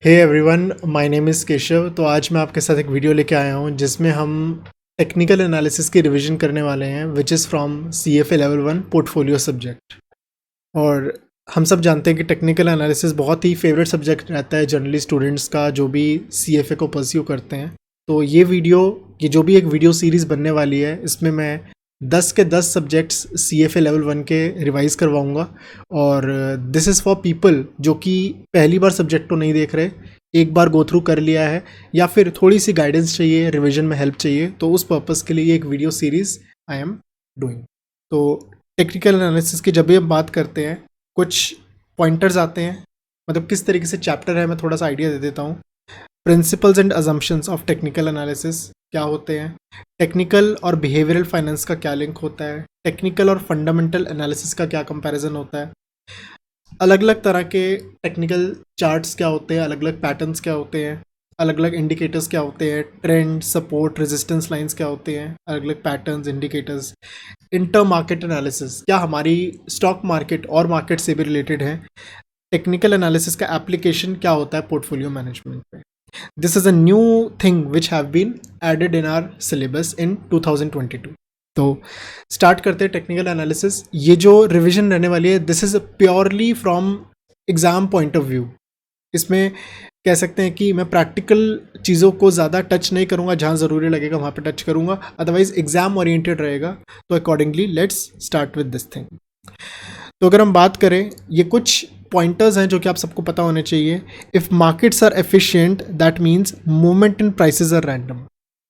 Hey everyone, my name is Keshav. तो आज मैं आपके साथ एक वीडियो लेके आया हूँ जिसमें हम टेक्निकल एनालिसिस की रिवीजन करने वाले हैं, which is from CFA level 1 portfolio subject. और हम सब जानते हैं कि टेक्निकल एनालिसिस बहुत ही फेवरेट सब्जेक्ट रहता है जनरली स्टूडेंट्स का जो भी CFA को परस्यू करते हैं। तो ये जो भी एक वीडियो सीरीज़ बनने वाली है, इसमें मैं 10 के 10 सब्जेक्ट्स CFA लेवल 1 के रिवाइज़ करवाऊंगा। और दिस इज़ फॉर पीपल जो कि पहली बार सब्जेक्ट को नहीं देख रहे, एक बार गो थ्रू कर लिया है, या फिर थोड़ी सी गाइडेंस चाहिए, रिवीजन में हेल्प चाहिए। तो उस पर्पज़ के लिए एक video series I am doing. तो टेक्निकल एनालिसिस की जब भी हम बात करते हैं, कुछ पॉइंटर्स आते हैं, मतलब किस तरीके से चैप्टर है, मैं थोड़ा सा आइडिया दे देता हूँ। Principles and assumptions of technical analysis क्या होते हैं, टेक्निकल और बिहेवियरल फाइनेंस का क्या लिंक होता है, टेक्निकल और फंडामेंटल एनालिसिस का क्या कंपैरिजन होता है, अलग अलग तरह के टेक्निकल चार्ट्स क्या होते हैं, अलग अलग पैटर्न्स क्या होते हैं, अलग अलग इंडिकेटर्स क्या होते हैं, ट्रेंड, सपोर्ट, रेजिस्टेंस लाइंस क्या होते हैं, अलग अलग patterns, indicators, inter market analysis क्या हमारी स्टॉक मार्केट और मार्केट से भी रिलेटेड है, टेक्निकल एनालिसिस का एप्लीकेशन क्या होता है पोर्टफोलियो मैनेजमेंट पे। This is a new thing which have been added in our syllabus in 2022। तो स्टार्ट करते हैं टेक्निकल एनालिसिस। ये जो रिवीजन रहने वाली है, this is purely from exam point of view. इसमें कह सकते हैं कि मैं प्रैक्टिकल चीज़ों को ज़्यादा टच नहीं करूँगा, जहाँ ज़रूरी लगेगा वहाँ पे टच करूँगा, अदरवाइज एग्ज़ाम ओरिएंटेड रहेगा। तो accordingly let's start with this thing. तो अगर हम बात करें, ये कुछ पॉइंटर्स हैं जो कि आप सबको पता होने चाहिए। If markets are efficient that means movement in prices are random.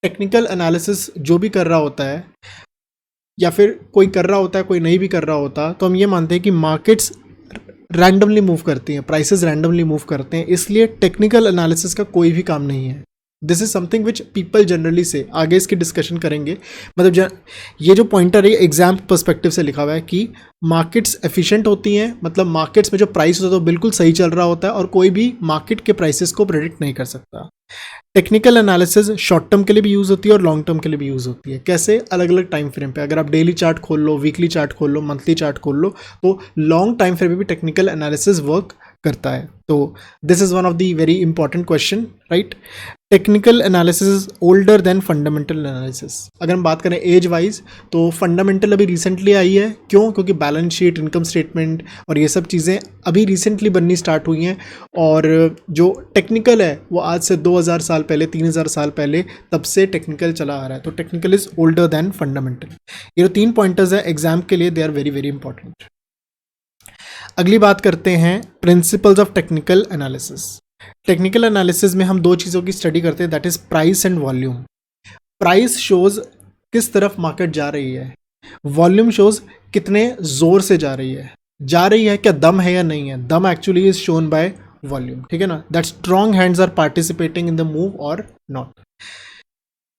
Technical analysis जो भी कर रहा होता है, या फिर कोई कर रहा होता है, कोई नहीं भी कर रहा होता, तो हम ये मानते हैं कि मार्केट्स रैंडमली मूव करती हैं, प्राइसेस रैंडमली मूव करते हैं, इसलिए टेक्निकल एनालिसिस का कोई भी काम नहीं है। This is something which people generally से, आगे इसकी डिस्कशन करेंगे। मतलब ये जो पॉइंटर है एग्जाम पर्सपेक्टिव से लिखा हुआ है कि मार्केट्स एफिशिएंट होती हैं, मतलब मार्केट्स में जो प्राइस होता है तो बिल्कुल सही चल रहा होता है और कोई भी मार्केट के प्राइसेस को प्रेडिक्ट नहीं कर सकता। टेक्निकल एनालिसिस शॉर्ट टर्म के लिए भी यूज़ होती है और लॉन्ग टर्म के लिए भी यूज़ होती है। कैसे? अलग अलग टाइम फ्रेम पे। अगर आप डेली चार्ट खोल लो, वीकली चार्ट खोल लो, मंथली चार्ट खोल लो, तो लॉन्ग टाइम फ्रेम में भी टेक्निकल एनालिसिस वर्क करता है। तो this is one of the very important question, right. Technical analysis is older than fundamental analysis. अगर हम बात करें एज वाइज, तो फंडामेंटल अभी रिसेंटली आई है। क्यों? क्योंकि बैलेंस शीट, इनकम स्टेटमेंट और ये सब चीज़ें अभी रिसेंटली बननी स्टार्ट हुई हैं। और जो टेक्निकल है वो आज से 2000 साल पहले, 3000 साल पहले, तब से टेक्निकल चला आ रहा है। तो technical is older than fundamental. ये जो 3 पॉइंटर्स है एग्जाम के लिए, they are very very important. अगली बात करते हैं principles of technical analysis. Technical analysis में हम 2 चीज़ों की स्टडी करते हैं, that is price and volume. Price shows किस तरफ मार्केट जा रही है, वॉल्यूम शोज कितने जोर से जा रही है, क्या दम है या नहीं है। दम actually is shown by volume, ठीक है ना, that strong hands are participating in the move और नॉट।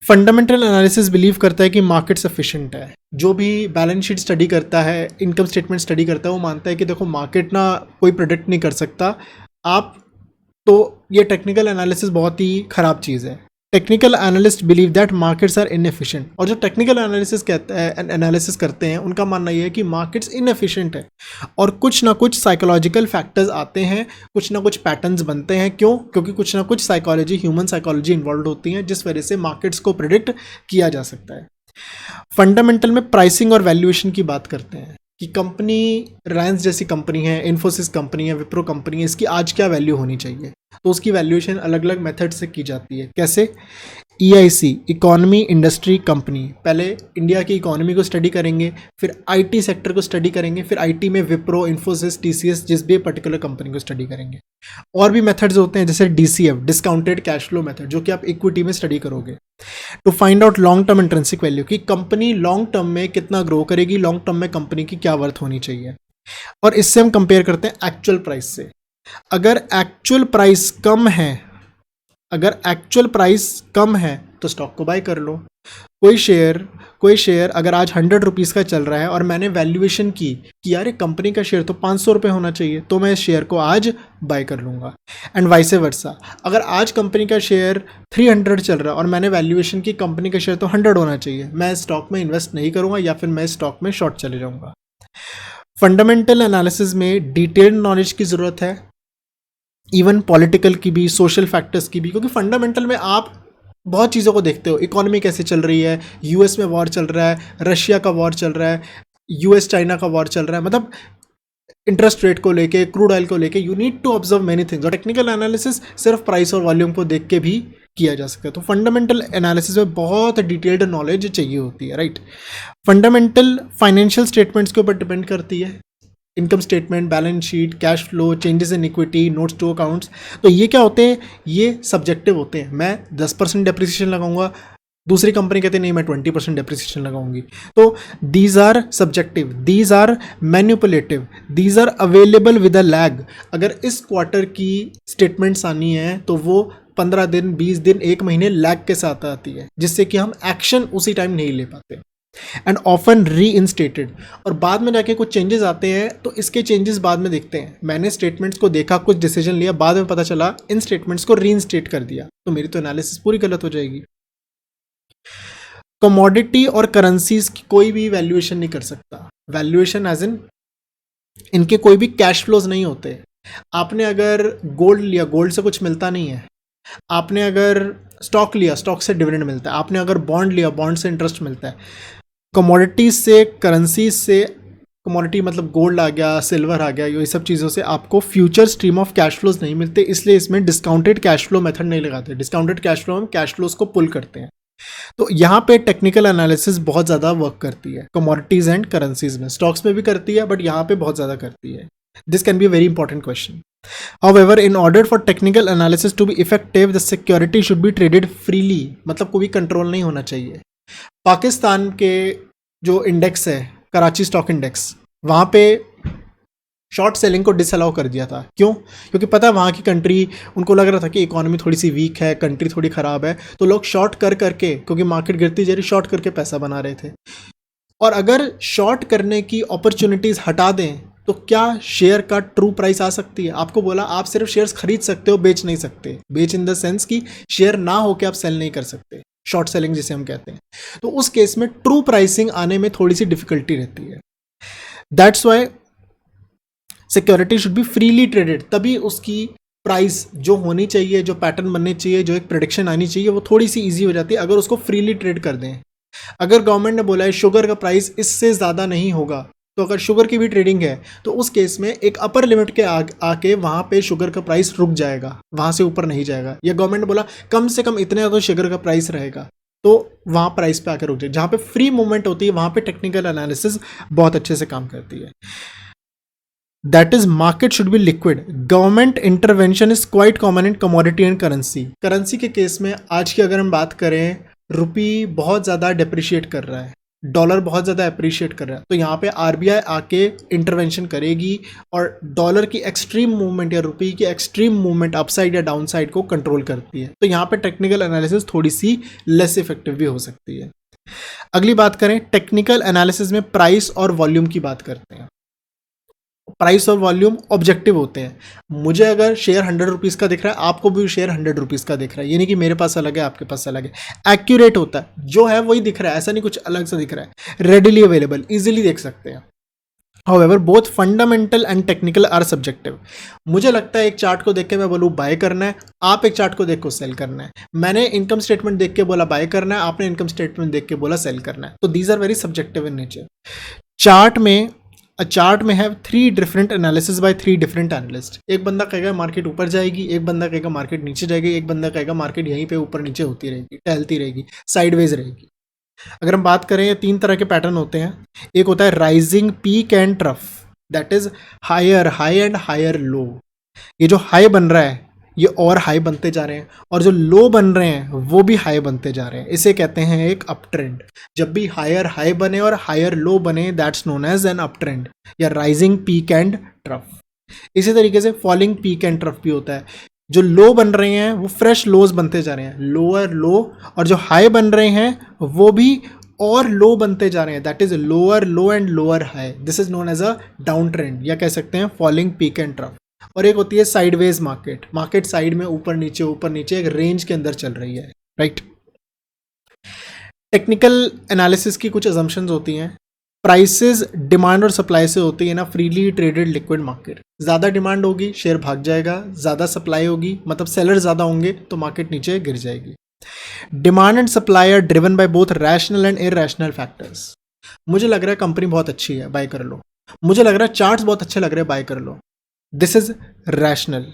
फंडामेंटल एनालिसिस बिलीव करता है कि मार्केट सफिशिएंट है। जो भी बैलेंस शीट स्टडी करता है, इनकम स्टेटमेंट स्टडी करता है, वो मानता है कि देखो मार्केट ना कोई प्रेडिक्ट नहीं कर सकता आप। तो ये टेक्निकल एनालिसिस बहुत ही ख़राब चीज़ है। Technical analyst believe that markets are inefficient. और जो टेक्निकल एनालिसिस करते हैं, उनका मानना ये है कि मार्केट्स इनएफिशिएंट है और कुछ ना कुछ साइकोलॉजिकल फैक्टर्स आते हैं, कुछ ना कुछ पैटर्न्स बनते हैं। क्यों? क्योंकि कुछ ना कुछ साइकोलॉजी, ह्यूमन साइकोलॉजी इन्वॉल्व होती है, जिस वजह से मार्केट्स को प्रिडिक्ट किया जा सकता है। फंडामेंटल में प्राइसिंग और वैल्यूएशन की बात करते हैं कि कंपनी, रिलायंस जैसी कंपनी है, इन्फोसिस कंपनी है, विप्रो कंपनी है, इसकी आज क्या वैल्यू होनी चाहिए। तो उसकी वैल्यूएशन अलग अलग मेथड से की जाती है। कैसे? EIC, इकोनॉमी इंडस्ट्री कंपनी, पहले इंडिया की इकोनॉमी को स्टडी करेंगे, फिर IT सेक्टर को स्टडी करेंगे, फिर IT में विप्रो, इन्फोसिस, TCS, जिस भी पर्टिकुलर कंपनी को स्टडी करेंगे। और भी मेथड्स होते हैं जैसे DCF, discounted cash flow method, जो कि आप इक्विटी में स्टडी करोगे। To find out long term intrinsic value, कि कंपनी लॉन्ग टर्म में कितना ग्रो करेगी, लॉन्ग टर्म में कंपनी की क्या वर्थ होनी चाहिए। और इससे हम कंपेयर करते हैं एक्चुअल प्राइस से। अगर एक्चुअल प्राइस कम है तो स्टॉक को बाय कर लो। कोई शेयर अगर आज 100 रुपीज़ का चल रहा है और मैंने वैल्यूएशन की कि यार कंपनी का शेयर तो 500 रुपये होना चाहिए, तो मैं इस शेयर को आज बाय कर लूँगा। एंड वाइस वर्सा, अगर आज कंपनी का शेयर 300 चल रहा है और मैंने वैल्यूएशन की कंपनी का शेयर तो 100 होना चाहिए, मैं स्टॉक में इन्वेस्ट नहीं करूँगा या फिर मैं स्टॉक में शॉर्ट चले जाऊँगा। फंडामेंटल एनालिसिस में डिटेल्ड नॉलेज की ज़रूरत है, इवन पॉलिटिकल की भी, सोशल फैक्टर्स की भी, क्योंकि फंडामेंटल में आप बहुत चीज़ों को देखते हो। इकोनॉमी कैसे चल रही है, यूएस में वॉर चल रहा है, रशिया का वॉर चल रहा है, यूएस चाइना का वॉर चल रहा है, मतलब इंटरेस्ट रेट को लेके, क्रूड ऑयल को लेके, you need to observe many things. और टेक्निकल एनालिसिस सिर्फ प्राइस और वॉल्यूम को देख के भी किया जा सकता है। तो फंडामेंटल एनालिसिस में बहुत डिटेल्ड नॉलेज चाहिए होती है, राइट। फंडामेंटल फाइनेंशियल स्टेटमेंट्स के ऊपर डिपेंड करती है, income statement, balance sheet, cash flow, changes in equity, notes to accounts. तो ये क्या होते हैं, ये सब्जेक्टिव होते हैं। मैं 10% डेप्रिसिएशन लगाऊंगा, दूसरी कंपनी कहते नहीं मैं 20% डेप्रिसिएशन लगाऊंगी। तो these are subjective, these are manipulative, these are available with a lag. अगर इस क्वार्टर की स्टेटमेंट्स आनी है तो वो 15 दिन, 20 दिन, 1 महीने लैग के साथ आती है, जिससे कि हम एक्शन उसी टाइम नहीं ले पाते, एंड ऑफन री इंस्टेटेड। और बाद में जाके कुछ चेंजेस आते हैं तो इसके चेंजेस बाद में देखते हैं। मैंने स्टेटमेंट्स को देखा, कुछ डिसीजन लिया, बाद में पता चला इन स्टेटमेंट्स को री इंस्टेट कर दिया, तो मेरी तो एनालिसिस पूरी गलत हो जाएगी। कमोडिटी और करेंसीज की कोई भी वैल्यूएशन नहीं कर सकता। वैल्यूएशन एज इन इनके कोई भी कैश फ्लोज नहीं होते। आपने अगर गोल्ड लिया, गोल्ड से कुछ मिलता नहीं है। आपने अगर स्टॉक लिया, स्टॉक से डिविडेंड मिलता है। आपने अगर बॉन्ड लिया, बॉन्ड से इंटरेस्ट मिलता है। कमोडिटीज से, करेंसीज से, कमोडिटी मतलब गोल्ड आ गया, सिल्वर आ गया, ये सब चीज़ों से आपको future stream of cash flows नहीं मिलते, इसलिए इसमें डिस्काउंटेड कैश फ्लो मेथड नहीं लगाते। डिस्काउंटेड कैश फ्लो हम कैश फ्लोज को पुल करते हैं। तो यहाँ पे टेक्निकल एनालिसिस बहुत ज़्यादा वर्क करती है कमोडिटीज एंड करेंसीज में। स्टॉक्स में भी करती है बट यहाँ पे बहुत ज़्यादा करती है। This can be a very important question. However, in order for technical analysis to be effective, the security should be traded freely, मतलब कोई कंट्रोल नहीं होना चाहिए। पाकिस्तान के जो इंडेक्स है, कराची स्टॉक इंडेक्स, वहाँ पे शॉर्ट सेलिंग को डिसअलाउ कर दिया था। क्यों? क्योंकि पता है वहाँ की कंट्री, उनको लग रहा था कि इकोनॉमी थोड़ी सी वीक है, कंट्री थोड़ी ख़राब है, तो लोग शॉर्ट कर करके, क्योंकि मार्केट गिरती जा रही, शॉर्ट करके पैसा बना रहे थे। और अगर शॉर्ट करने की अपॉर्चुनिटीज़ हटा दें तो क्या शेयर का ट्रू प्राइस आ सकती है? आपको बोला आप सिर्फ शेयर्स खरीद सकते हो, बेच नहीं सकते। बेच इन द सेंस कि शेयर ना होकर आप सेल नहीं कर सकते, शॉर्ट सेलिंग जिसे हम कहते हैं। तो उस केस में ट्रू प्राइसिंग आने में थोड़ी सी डिफिकल्टी रहती है। That's why security should be freely traded, तभी उसकी प्राइस जो होनी चाहिए, जो पैटर्न बनने चाहिए, जो एक प्रेडिक्शन आनी चाहिए, वो थोड़ी सी ईजी हो जाती है अगर उसको फ्रीली ट्रेड कर दें। अगर गवर्नमेंट ने बोला है शुगर का प्राइस इससे ज़्यादा नहीं होगा, तो अगर शुगर की भी ट्रेडिंग है तो उस केस में एक अपर लिमिट के आके वहाँ पे शुगर का प्राइस रुक जाएगा, वहाँ से ऊपर नहीं जाएगा। या गवर्नमेंट ने बोला कम से कम इतने तो शुगर का प्राइस रहेगा, तो वहाँ प्राइस पे आकर रुक जाए। जहाँ पे फ्री मूवमेंट होती है वहाँ पे टेक्निकल एनालिसिस बहुत अच्छे से काम करती है। That is market should be liquid. Government intervention is quite common in commodity and currency. Currency के केस में आज की अगर हम बात करें, रुपी बहुत ज़्यादा डिप्रिशिएट कर रहा है, डॉलर बहुत ज़्यादा अप्रिशिएट कर रहा है, तो यहाँ पे आरबीआई आके इंटरवेंशन करेगी और डॉलर की एक्सट्रीम मूवमेंट या रुपये की एक्सट्रीम मूवमेंट अपसाइड या डाउन साइड को कंट्रोल करती है। तो यहाँ पे टेक्निकल एनालिसिस थोड़ी सी लेस इफेक्टिव भी हो सकती है। अगली बात करें, टेक्निकल एनालिसिस में प्राइस और वॉल्यूम की बात करते हैं। प्राइस और वॉल्यूम ऑब्जेक्टिव होते हैं। मुझे अगर शेयर 100 रुपीज़ का दिख रहा है, आपको भी शेयर 100 रुपीज़ का दिख रहा है, ये नहीं कि मेरे पास अलग है आपके पास अलग है। एक्यूरेट होता है, जो है वही दिख रहा है, ऐसा नहीं कुछ अलग सा दिख रहा है। रेडिली अवेलेबल, इजीली देख सकते हैं। However both fundamental and technical are subjective. मुझे लगता है एक चार्ट को देख के मैं बोलूँ बाय करना है, आप एक चार्ट को देख को सेल करना है। मैंने इनकम स्टेटमेंट देख के बोला बाय करना है, आपने इनकम स्टेटमेंट देख के बोला सेल करना है। तो these are very subjective in nature. Chart में है 3 different analysis by 3 different analyst. एक बंदा कहेगा मार्केट ऊपर जाएगी, एक बंदा कहेगा मार्केट नीचे जाएगी, एक बंदा कहेगा मार्केट यहीं पे ऊपर नीचे होती रहेगी, टहलती रहेगी, साइडवेज रहेगी। अगर हम बात करें, 3 तरह के पैटर्न होते हैं। एक होता है rising peak and trough, that is higher high and higher low. ये जो हाई बन रहा है ये और हाई बनते जा रहे हैं, और जो लो बन रहे हैं वो भी हाई बनते जा रहे हैं। इसे कहते हैं एक अप ट्रेंड। जब भी हायर हाई बने और हायर लो बने, that's known as an up trend या राइजिंग पीक एंड ट्रफ। इसी तरीके से फॉलिंग पीक एंड ट्रफ भी होता है। जो लो बन रहे हैं वो फ्रेश लोज बनते जा रहे हैं, लोअर लो, और जो हाई बन रहे हैं वो भी और लो बनते जा रहे हैं, that is lower low and lower high. This is known as a down trend, या कह सकते हैं फॉलिंग पीक एंड ट्रफ। और एक होती है साइडवेज मार्केट, मार्केट साइड में ऊपर नीचे एक रेंज के अंदर चल रही है, राइट। टेक्निकल एनालिसिस की कुछ अजम्पशंस होती हैं। प्राइसेस डिमांड और सप्लाई से होती है ना फ्रीली ट्रेडेड लिक्विड मार्केट। ज़्यादा डिमांड होगी शेयर भाग जाएगा, ज़्यादा सप्लाई होगी मतलब सेलर ज़्यादा होंगे तो मार्केट नीचे गिर जाएगी। Demand and supply are driven by both rational and irrational factors. मुझे लग रहा है कंपनी बहुत अच्छी है, बाय कर लो। मुझे लग रहा है चार्ट्स बहुत अच्छे लग रहे हैं, बाय कर लो। This is rational.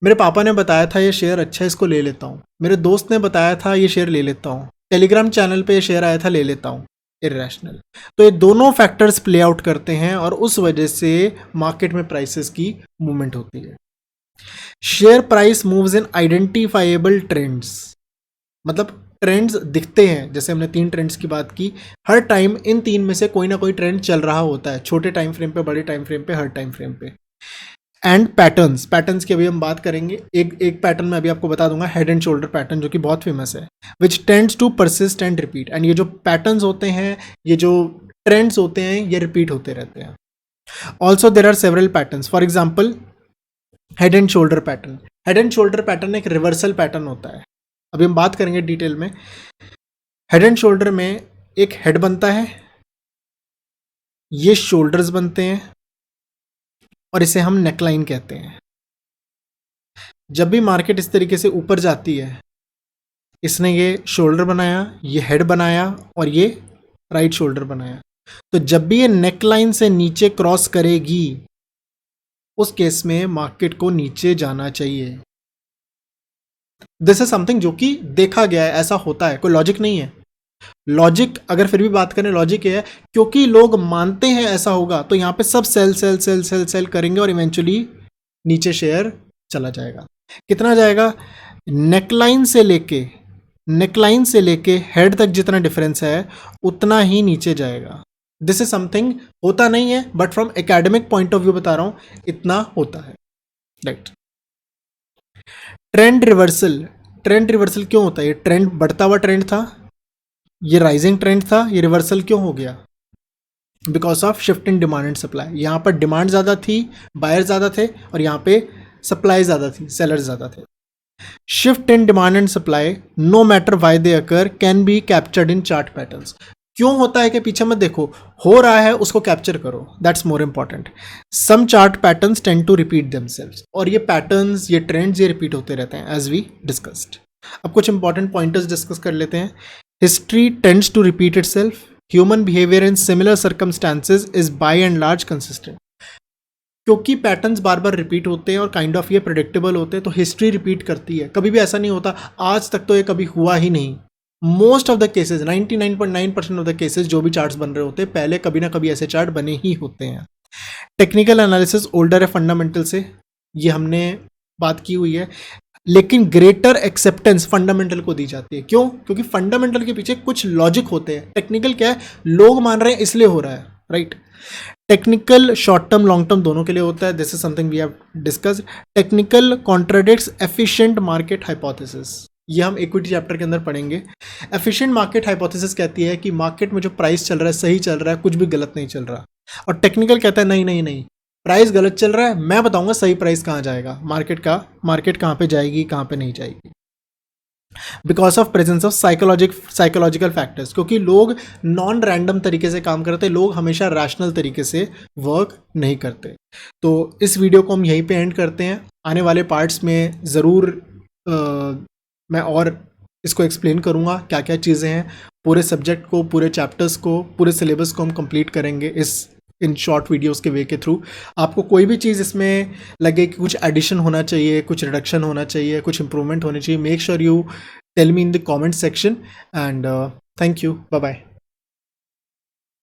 मेरे पापा ने बताया था ये शेयर अच्छा है, इसको ले लेता हूँ। मेरे दोस्त ने बताया था ये शेयर ले लेता हूँ। टेलीग्राम चैनल पे ये शेयर आया था, ले लेता हूँ। इरैशनल। तो ये दोनों फैक्टर्स प्ले आउट करते हैं और उस वजह से मार्केट में प्राइसेस की मूवमेंट होती है। Share price moves in identifiable trends, मतलब ट्रेंड्स दिखते हैं। जैसे हमने 3 ट्रेंड्स की बात की, हर टाइम इन 3 में से कोई ना कोई ट्रेंड चल रहा होता है, छोटे टाइम फ्रेम पे, बड़े टाइम फ्रेम पे, हर टाइम फ्रेम पे। एंड पैटर्न्स की अभी हम बात करेंगे। एक पैटर्न में अभी आपको बता दूंगा, हेड एंड शोल्डर पैटर्न, जो कि बहुत फेमस है, which tends to persist and repeat. And ये जो पैटर्न्स होते हैं, ये जो ट्रेंड्स होते हैं, ये रिपीट होते रहते हैं। Also there are several patterns, for example head and shoulder pattern. Head and shoulder pattern एक रिवर्सल पैटर्न होता है, अभी हम बात करेंगे डिटेल में। हेड एंड शोल्डर में एक हेड बनता है, ये शोल्डर्स बनते हैं और इसे हम नेकलाइन कहते हैं। जब भी मार्केट इस तरीके से ऊपर जाती है, इसने ये शोल्डर बनाया, ये हेड बनाया और ये राइट शोल्डर बनाया। तो जब भी ये नेकलाइन से नीचे क्रॉस करेगी, उस केस में मार्केट को नीचे जाना चाहिए। दिस इज समथिंग जो कि देखा गया है, ऐसा होता है, कोई लॉजिक नहीं है। लॉजिक अगर फिर भी बात करें, लॉजिक ये है क्योंकि लोग मानते हैं ऐसा होगा, तो यहां पे सब sell sell sell sell sell करेंगे और इवेंचुअली नीचे शेयर चला जाएगा। कितना जाएगा? नेकलाइन से लेके हेड तक जितना डिफरेंस है उतना ही नीचे जाएगा। दिस इज समथिंग होता नहीं है, but from academic point of view बता रहा हूं, इतना होता है, राइट। ट्रेंड रिवर्सल क्यों होता है? ये ट्रेंड बढ़ता हुआ ट्रेंड था, ये राइजिंग ट्रेंड था, ये रिवर्सल क्यों हो गया? Because of shift in demand and supply. यहाँ पर डिमांड ज़्यादा थी, बायर ज़्यादा थे, और यहाँ पे सप्लाई ज़्यादा थी, सेलर ज़्यादा थे। Shift in demand and supply, no matter why they occur, can be captured in chart patterns. क्यों होता है कि पीछे मत देखो, हो रहा है उसको कैप्चर करो, that's more important. Some chart patterns tend to repeat themselves, और ये पैटर्न्स, ये ट्रेंड्स, ये रिपीट होते रहते हैं एज वी डिस्कस्ड। अब कुछ इंपॉर्टेंट पॉइंटर्स डिस्कस कर लेते हैं। History tends to repeat itself, human behaviour in similar circumstances is by and large consistent. क्योंकि पैटर्न्स बार बार रिपीट होते हैं और काइंड ऑफ ये प्रेडिक्टेबल होते हैं, तो हिस्ट्री रिपीट करती है। कभी भी ऐसा नहीं होता आज तक तो ये कभी हुआ ही नहीं। Most of the cases, 99.9% of the cases जो भी चार्ट्स बन रहे होते हैं, पहले कभी ना कभी ऐसे चार्ट बने ही होते हैं। टेक्निकल एनालिसिस ओल्डर है फंडामेंटल से, ये हमने बात की हुई है, लेकिन ग्रेटर एक्सेप्टेंस फंडामेंटल को दी जाती है। क्यों? क्योंकि फंडामेंटल के पीछे कुछ लॉजिक होते हैं। टेक्निकल क्या है? लोग मान रहे हैं इसलिए हो रहा है, right. Technical short term long term दोनों के लिए होता है। This is something we have discussed. Technical contradicts efficient market hypothesis, ये हम इक्विटी चैप्टर के अंदर पढ़ेंगे। एफिशिएंट मार्केट हाइपोथेसिस कहती है कि मार्केट में जो प्राइस चल रहा है सही चल रहा है, कुछ भी गलत नहीं चल रहा। और टेक्निकल कहता है नहीं नहीं नहीं, प्राइस गलत चल रहा है, मैं बताऊंगा सही प्राइस कहाँ जाएगा, मार्केट कहाँ पे जाएगी, कहाँ पे नहीं जाएगी। Because of presence of psychological factors, क्योंकि लोग नॉन रैंडम तरीके से काम करते हैं, लोग हमेशा रैशनल तरीके से वर्क नहीं करते। तो इस वीडियो को हम यहीं पे एंड करते हैं। आने वाले पार्ट्स में ज़रूर मैं और इसको एक्सप्लेन करूँगा क्या क्या चीज़ें हैं। पूरे सब्जेक्ट को, पूरे चैप्टर्स को, पूरे सिलेबस को हम कंप्लीट करेंगे इन शॉर्ट वीडियोस के वे के थ्रू। आपको कोई भी चीज़ इसमें लगे कि कुछ एडिशन होना चाहिए, कुछ रिडक्शन होना चाहिए, कुछ इंप्रूवमेंट होनी चाहिए, make sure you tell me in the comment section. And thank you, bye bye.